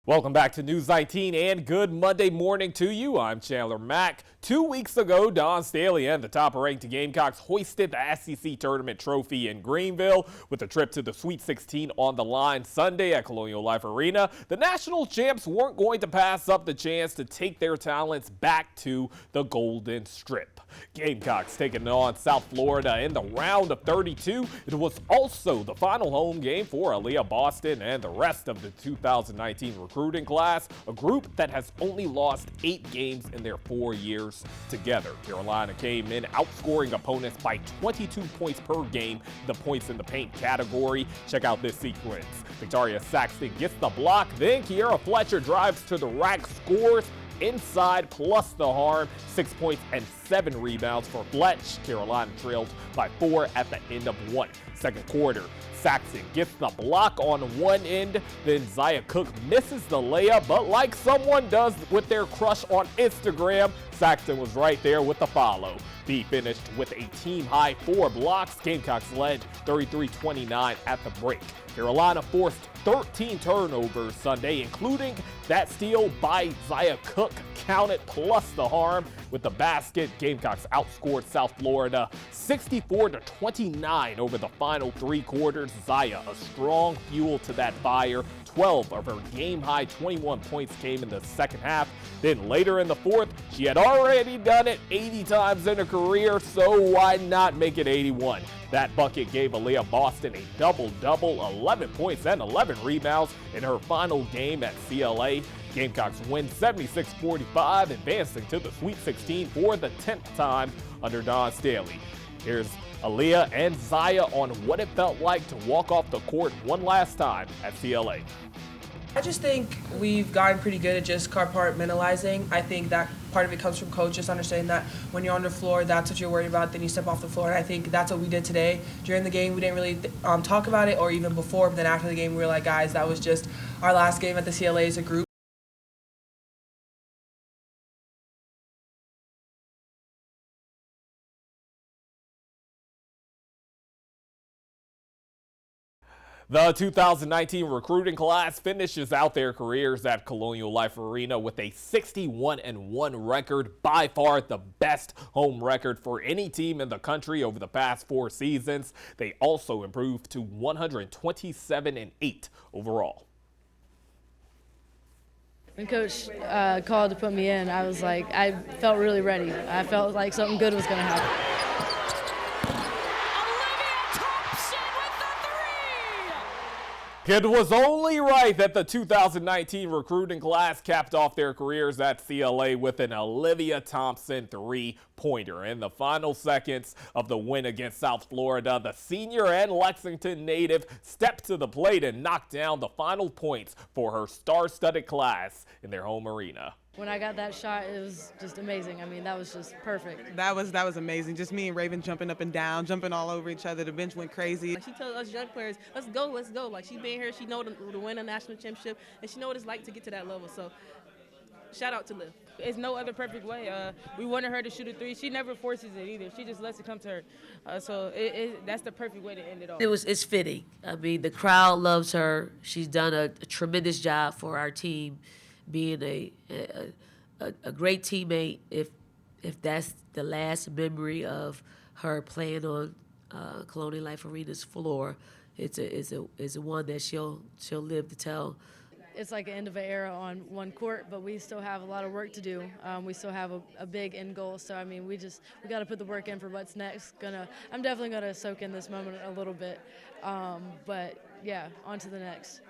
Welcome back to News 19 and good Monday morning to you. I'm Chandler Mack. 2 weeks ago, Don Staley and the top-ranked Gamecocks hoisted the SEC Tournament trophy in Greenville with a trip to the Sweet 16 on the line Sunday at Colonial Life Arena. The national champs weren't going to pass up the chance to take their talents back to the Golden Strip. Gamecocks taking on South Florida in the round of 32. It was also the final home game for Aaliyah Boston and the rest of the 2019 recruiting class, a group that has only lost 8 games in their 4 years together. Carolina came in outscoring opponents by 22 points per game, the points in the paint category. Check out this sequence. Victoria Saxton gets the block, then Kiera Fletcher drives to the rack, scores inside plus the harm, 6 points and 7 rebounds for Fletch. Carolina trailed by 4 at the end of one. Second quarter, Saxton gets the block on one end, then Zaya Cook misses the layup, but like someone does with their crush on Instagram, Saxton was right there with the follow. B finished with a team-high 4 blocks. Gamecocks led 33-29 at the break. Carolina forced 13 turnovers Sunday, including that steal by Zaya Cook, counted plus the harm. With the basket, Gamecocks outscored South Florida 64-29 over the final 3 quarters. Zaya, a strong fuel to that fire. 12 of her game-high 21 points came in the second half. Then later in the fourth, she had already done it 80 times in her career, so why not make it 81? That bucket gave Aaliyah Boston a double-double, 11 points and 11 rebounds in her final game at CLA. Gamecocks win 76-45, advancing to the Sweet 16 for the 10th time under Don Staley. Here's Aaliyah and Zaya on what it felt like to walk off the court one last time at CLA. I just think we've gotten pretty good at just compartmentalizing. I think that part of it comes from coaches understanding that when you're on the floor, that's what you're worried about, then you step off the floor. And I think that's what we did today. During the game, we didn't really talk about it, or even before, but then after the game, we were like, guys, that was just our last game at the CLA as a group. The 2019 recruiting class finishes out their careers at Colonial Life Arena with a 61-1 record, by far the best home record for any team in the country over the past 4 seasons. They also improved to 127-8 overall. When Coach called to put me in, I was like, I felt really ready. I felt like something good was going to happen. It was only right that the 2019 recruiting class capped off their careers at CLA with an Olivia Thompson three-pointer. In the final seconds of the win against South Florida, the senior and Lexington native stepped to the plate and knocked down the final points for her star-studded class in their home arena. When I got that shot, it was just amazing. I mean, that was just perfect. That was amazing. Just me and Raven jumping up and down, jumping all over each other. The bench went crazy. She told us young players, let's go, let's go. Like, she been here, she know to win a national championship, and she know what it's like to get to that level. So, shout out to Liv. It's no other perfect way. We wanted her to shoot a 3. She never forces it either. She just lets it come to her. So that's the perfect way to end it all. It's fitting. I mean, the crowd loves her. She's done a tremendous job for our team, being a great teammate. If that's the last memory of her playing on Colonial Life Arena's floor, it's a one that she'll live to tell. It's like the end of an era on one court, but we still have a lot of work to do. We still have a big end goal. So I mean, we got to put the work in for what's next. I'm definitely gonna soak in this moment a little bit, but yeah, on to the next.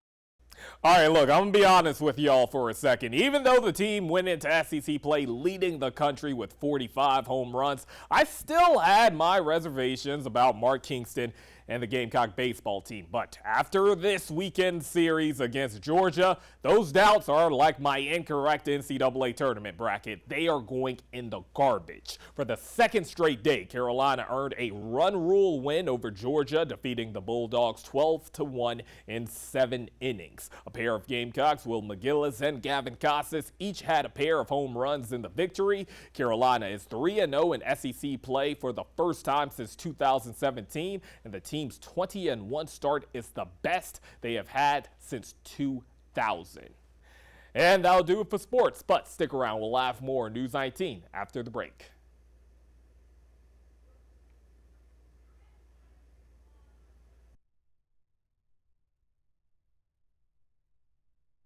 All right, look, I'm going to be honest with y'all for a second. Even though the team went into SEC play leading the country with 45 home runs, I still had my reservations about Mark Kingston and the Gamecock baseball team. But after this weekend series against Georgia, those doubts are like my incorrect NCAA tournament bracket. They are going in the garbage. For the second straight day, Carolina earned a run rule win over Georgia, defeating the Bulldogs 12-1 in 7 innings. A pair of Gamecocks, Will McGillis and Gavin Casas, each had a pair of home runs in the victory. Carolina is 3-0 in SEC play for the first time since 2017, and the team's 20-1 start is the best they have had since 2000. And that'll do it for sports, but stick around. We'll have more News 19 after the break.